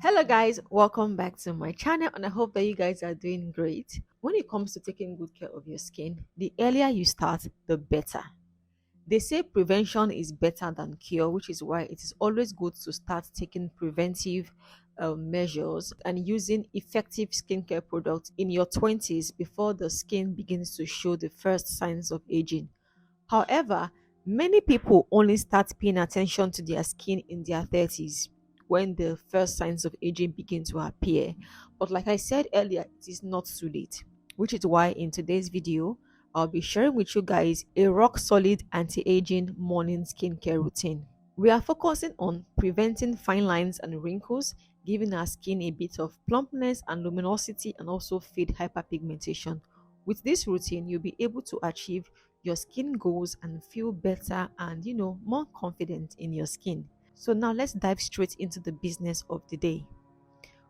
Hello guys, welcome back to my channel and I hope that you guys are doing great. When it comes to taking good care of your skin, the earlier you start, the better. They say prevention is better than cure, which is why it is always good to start taking preventive measures and using effective skincare products in your 20s before the skin begins to show the first signs of aging. However, many people only start paying attention to their skin in their 30s when the first signs of aging begin to appear. But like I said earlier, it is not too late, which is why in today's video, I'll be sharing with you guys a rock solid anti-aging morning skincare routine. We are focusing on preventing fine lines and wrinkles, giving our skin a bit of plumpness and luminosity, and also fade hyperpigmentation. With this routine, you'll be able to achieve your skin goals and feel better and more confident in your skin. So now let's dive straight into the business of the day.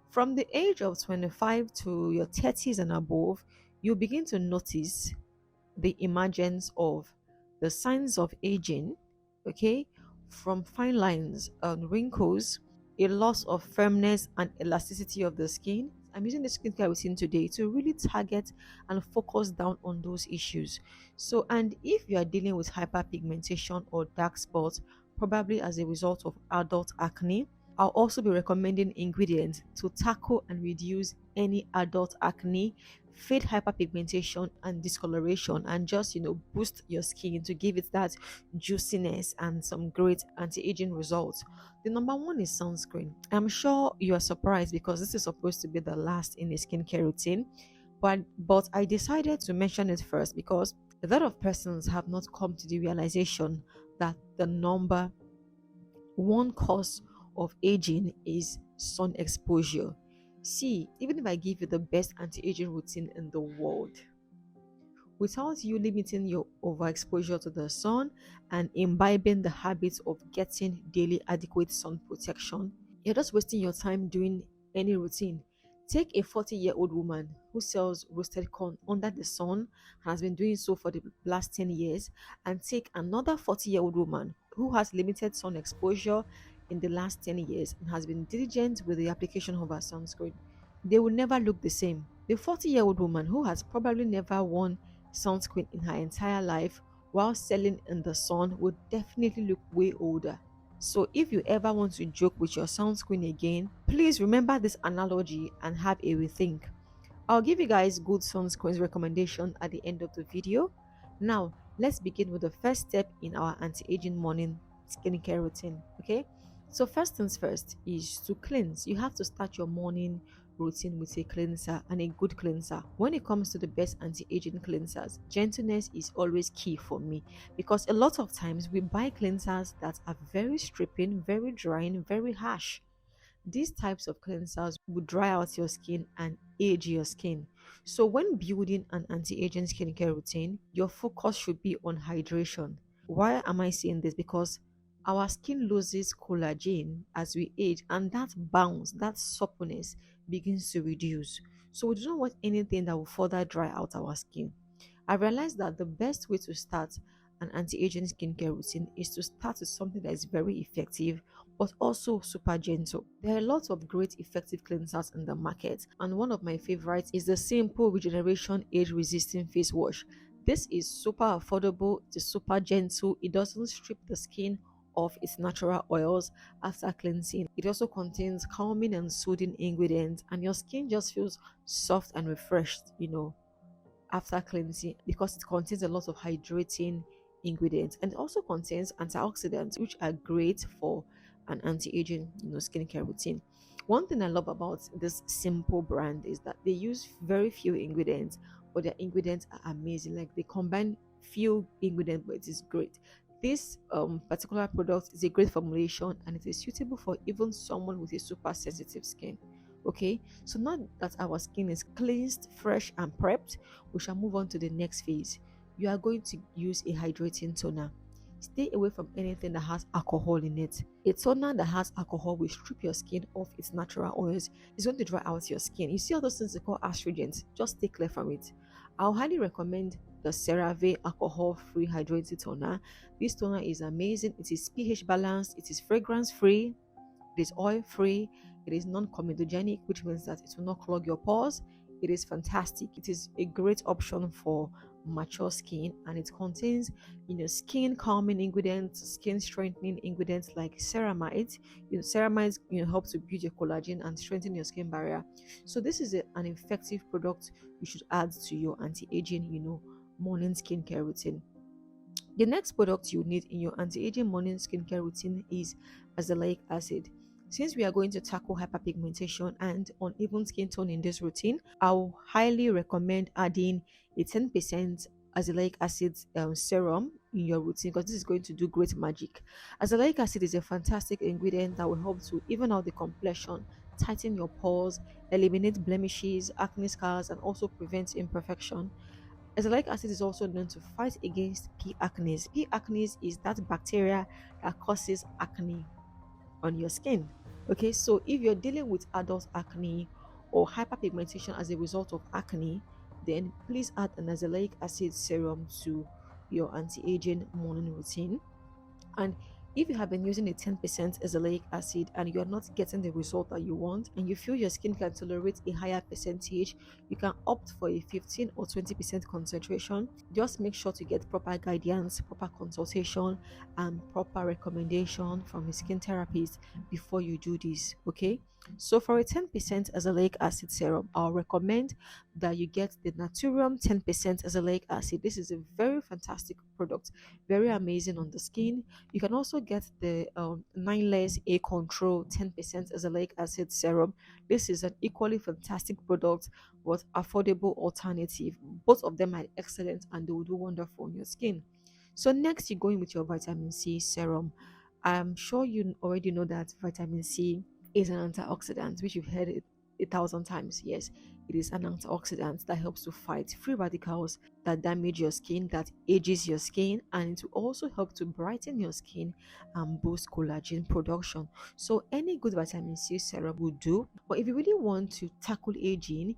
From the age of 25 to your 30s and above, you begin to notice the emergence of the signs of aging, okay, from fine lines and wrinkles, a loss of firmness and elasticity of the skin. I'm using the skincare routine today to really target and focus down on those issues. So, and if you are dealing with hyperpigmentation or dark spots, probably as a result of adult acne, I'll also be recommending ingredients to tackle and reduce any adult acne, fade hyperpigmentation and discoloration, and just boost your skin to give it that juiciness and some great anti-aging results. The number one is sunscreen. I'm sure you are surprised because this is supposed to be the last in a skincare routine, but I decided to mention it first because a lot of persons have not come to the realization that the number one cause of aging is sun exposure. See, even if I give you the best anti-aging routine in the world, without you limiting your overexposure to the sun and imbibing the habits of getting daily adequate sun protection, you're just wasting your time doing any routine. Take a 40-year-old woman who sells roasted corn under the sun and has been doing so for the last 10 years, and take another 40-year-old woman who has limited sun exposure in the last 10 years and has been diligent with the application of her sunscreen. They will never look the same. The 40-year-old woman who has probably never worn sunscreen in her entire life while selling in the sun would definitely look way older. So if you ever want to joke with your sunscreen again, please remember this analogy and have a rethink. I'll give you guys good sunscreens recommendation at the end of the video. Now, let's begin with the first step in our anti-aging morning skincare routine, okay? So first things first is to cleanse. You have to start your morning routine with a cleanser, and a good cleanser. When it comes to the best anti-aging cleansers, gentleness is always key for me because a lot of times we buy cleansers that are very stripping, very drying, very harsh. These types of cleansers will dry out your skin and age your skin. So when building an anti-aging skincare routine, your focus should be on hydration. Why am I saying this? Because our skin loses collagen as we age, and that bounce, that suppleness begins to reduce. So we do not want anything that will further dry out our skin. I realized that the best way to start an anti-aging skincare routine is to start with something that is very effective but also super gentle. There are lots of great effective cleansers in the market, and one of my favorites is the Simple Regeneration Age Resistant Face Wash. This is super affordable, it is super gentle, it doesn't strip the skin of its natural oils after cleansing. It also contains calming and soothing ingredients, and your skin just feels soft and refreshed, after cleansing because it contains a lot of hydrating ingredients, and it also contains antioxidants which are great for an anti-aging skincare routine. One thing I love about this Simple brand is that they use very few ingredients, but their ingredients are amazing. Like they combine few ingredients, but it is great. This particular product is a great formulation and it is suitable for even someone with a super sensitive skin. Okay, so now that our skin is cleansed, fresh, and prepped, we shall move on to the next phase. You are going to use a hydrating toner. Stay away from anything that has alcohol in it. A toner that has alcohol will strip your skin of its natural oils. It's going to dry out your skin. You see all those things they call astringents, just stay clear from it. I'll highly recommend the CeraVe alcohol-free hydrating toner. This toner is amazing. It is pH balanced, it is fragrance free, it is oil free, It is non-comedogenic, which means that it will not clog your pores. It is fantastic. It is a great option for mature skin, and it contains, skin calming ingredients, skin strengthening ingredients like ceramides. Ceramides, help to build your collagen and strengthen your skin barrier. So this is an effective product you should add to your anti-aging, morning skincare routine. The next product you need in your anti-aging morning skincare routine is azelaic acid. Since we are going to tackle hyperpigmentation and uneven skin tone in this routine, I'll highly recommend adding a 10% azelaic acid serum in your routine, because this is going to do great magic. Azelaic acid is a fantastic ingredient that will help to even out the complexion, tighten your pores, eliminate blemishes, acne scars, and also prevent imperfection. Azelaic acid is also known to fight against P. acnes. P. acnes is that bacteria that causes acne on your skin. Okay, so if you're dealing with adult acne or hyperpigmentation as a result of acne, then please add an azelaic acid serum to your anti-aging morning routine. And if you have been using a 10% azelaic acid and you're not getting the result that you want, and you feel your skin can tolerate a higher percentage, you can opt for a 15 or 20% concentration. Just make sure to get proper guidance, proper consultation, and proper recommendation from a skin therapist before you do this. Okay, so for a 10% azelaic acid serum, I'll recommend that you get the Naturium 10% azelaic acid. This is a very fantastic product, very amazing on the skin. You can also get the 9 layers A control 10% azelaic acid serum. This is an equally fantastic product but affordable alternative. Both of them are excellent and they will do wonderful on your skin. So next, you're going with your vitamin C serum. I'm sure you already know that vitamin C is an antioxidant, which you've heard it a thousand times. Yes, it is an antioxidant that helps to fight free radicals that damage your skin, that ages your skin, and it will also help to brighten your skin and boost collagen production. So any good vitamin C serum will do. But if you really want to tackle aging,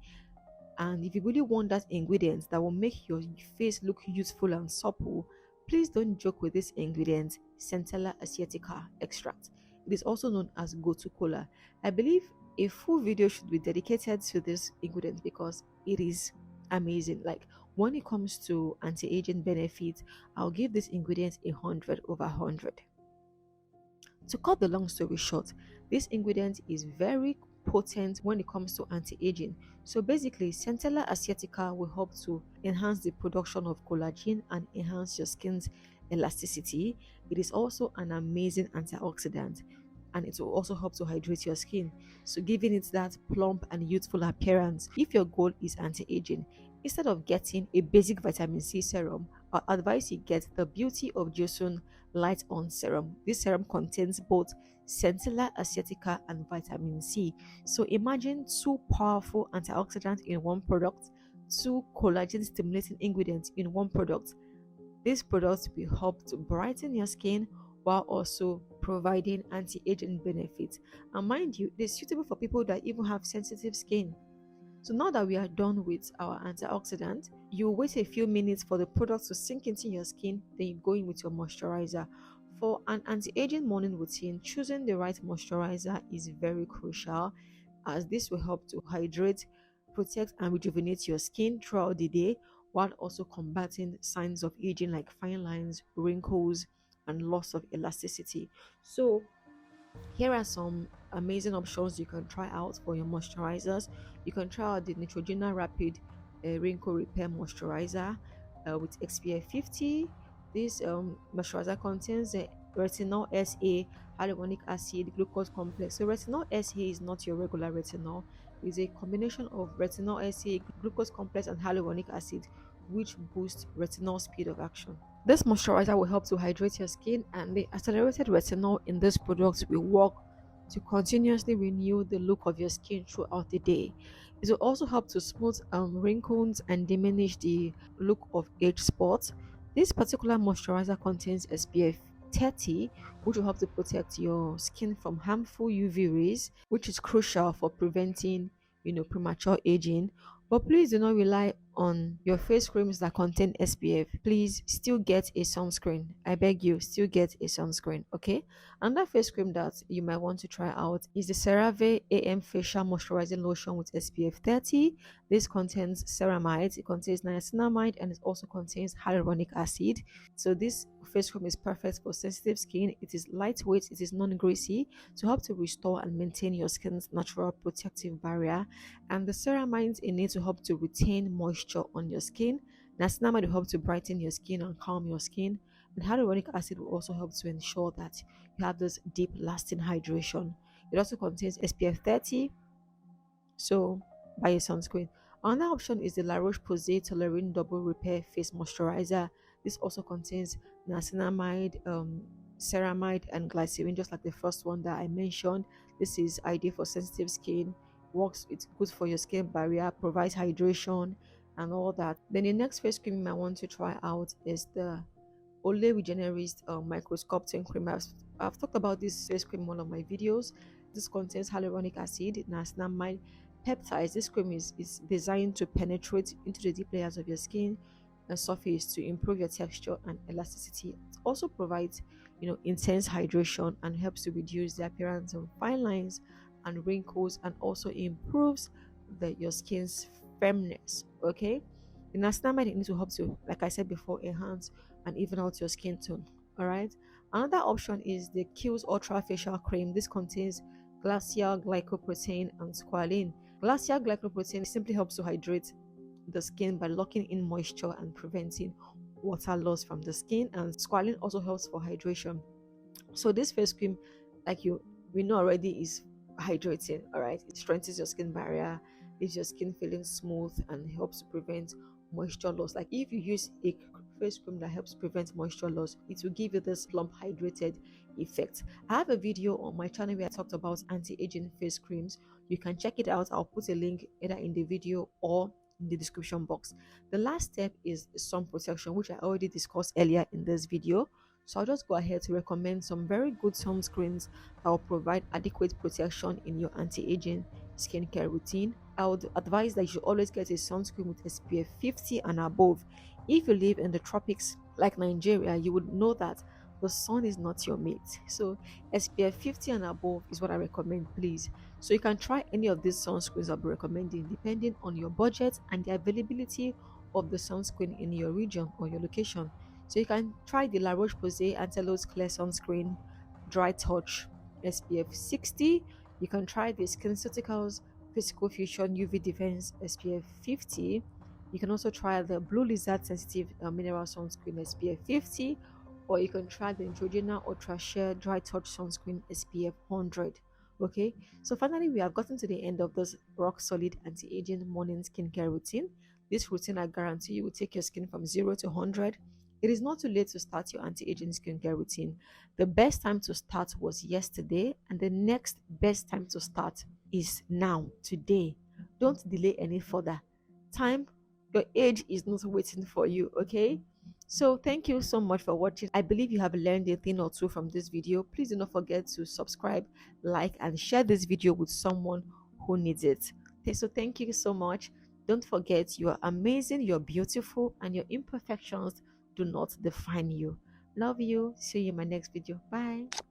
and if you really want that ingredient that will make your face look youthful and supple, please don't joke with this ingredient, Centella asiatica extract. It is also known as gotu kola. I believe a full video should be dedicated to this ingredient because it is amazing. Like, when it comes to anti-aging benefits, I'll give this ingredient 100/100. To cut the long story short, this ingredient is very potent when it comes to anti-aging. So basically, Centella asiatica will help to enhance the production of collagen and enhance your skin's elasticity. It is also an amazing antioxidant, and it will also help to hydrate your skin, so giving it that plump and youthful appearance. If your goal is anti-aging, instead of getting a basic vitamin C serum, I advise you get the Beauty of Joseon Light On Serum. This serum contains both Centella asiatica and vitamin C. So imagine two powerful antioxidants in one product, two collagen stimulating ingredients in one product. This product will help to brighten your skin while also providing anti-aging benefits. And mind you, it is suitable for people that even have sensitive skin. So now that we are done with our antioxidant, you wait a few minutes for the product to sink into your skin, then you go in with your moisturizer. For an anti-aging morning routine, choosing the right moisturizer is very crucial, as this will help to hydrate, protect, and rejuvenate your skin throughout the day while also combating signs of aging like fine lines, wrinkles, and loss of elasticity. So here are some amazing options you can try out for your moisturizers. You can try out the Neutrogena Rapid Wrinkle Repair Moisturizer with SPF 50. This moisturizer contains retinol SA, hyaluronic acid, glucose complex. So retinol SA is not your regular retinol. It's a combination of retinol SA, glucose complex, and hyaluronic acid, which boosts retinol speed of action. This moisturizer will help to hydrate your skin, and the accelerated retinol in this product will work to continuously renew the look of your skin throughout the day. It will also help to smooth wrinkles and diminish the look of age spots. This particular moisturizer contains SPF 30, which will help to protect your skin from harmful UV rays, which is crucial for preventing premature aging. But please do not rely on your face creams that contain SPF, please still get a sunscreen. I beg you, still get a sunscreen, okay? Another face cream that you might want to try out is the CeraVe AM Facial Moisturizing Lotion with SPF 30. This contains ceramide, it contains niacinamide, and it also contains hyaluronic acid. So this face cream is perfect for sensitive skin. It is lightweight, it is non-greasy to help to restore and maintain your skin's natural protective barrier, and the ceramides in it to help to retain moisture on your skin. Niacinamide will help to brighten your skin and calm your skin, and hyaluronic acid will also help to ensure that you have this deep lasting hydration. It also contains SPF 30, so buy a sunscreen. Another option is the La Roche-Posay Toleriane Double Repair Face Moisturizer. This also contains niacinamide, ceramide, and glycerin, just like the first one that I mentioned. This is ideal for sensitive skin. Works, it's good for your skin barrier, provides hydration, and all that. Then the next face cream you might want to try out is the Olay Regenerist microsculpting cream. I've talked about this face cream in one of my videos. This contains hyaluronic acid, niacinamide, peptides. This cream is designed to penetrate into the deep layers of your skin and surface to improve your texture and elasticity. It also provides, intense hydration and helps to reduce the appearance of fine lines and wrinkles, and also improves your skin's firmness. Okay, the niacinamide in it will help to, like I said before, enhance and even out your skin tone. All right. Another option is the Kiehl's Ultra Facial Cream. This contains glacial glycoprotein and squalene. Glacial glycoprotein simply helps to hydrate the skin by locking in moisture and preventing water loss from the skin, and squalene also helps for hydration. So this face cream, like we know already, is hydrating. All right, it strengthens your skin barrier, leaves your skin feeling smooth, and helps to prevent moisture loss. Like if you use a face cream that helps prevent moisture loss, it will give you this plump hydrated effect. I have a video on my channel where I talked about anti-aging face creams. You can check it out. I'll put a link either in the video or in the description box. The last step is sun protection, which I already discussed earlier in this video. So I'll just go ahead to recommend some very good sunscreens that will provide adequate protection in your anti-aging skincare routine. I would advise that you should always get a sunscreen with SPF 50 and above. If you live in the tropics like Nigeria, you would know that the sun is not your mate. So SPF 50 and above is what I recommend, please. So you can try any of these sunscreens I'll be recommending depending on your budget and the availability of the sunscreen in your region or your location. So you can try the La Roche-Posay Antellos Clear Sunscreen Dry Touch SPF 60. You can try the SkinCeuticals Physical Fusion UV Defense SPF 50. You can also try the Blue Lizard Sensitive Mineral Sunscreen SPF 50, or you can try the Neutrogena Ultra Sheer Dry Touch Sunscreen SPF 100. Okay, so finally we have gotten to the end of this rock solid anti-aging morning skincare routine. This routine, I guarantee you, will take your skin from 0 to 100. It is not too late to start your anti-aging skincare routine. The best time to start was yesterday, and the next best time to start is now, today. Don't delay any further. Time, your age is not waiting for you, okay? So thank you so much for watching. I believe you have learned a thing or two from this video. Please do not forget to subscribe, like, and share this video with someone who needs it. Okay, so thank you so much. Don't forget, you are amazing, you're beautiful, and your imperfections do not define you. Love you. See you in my next video. Bye.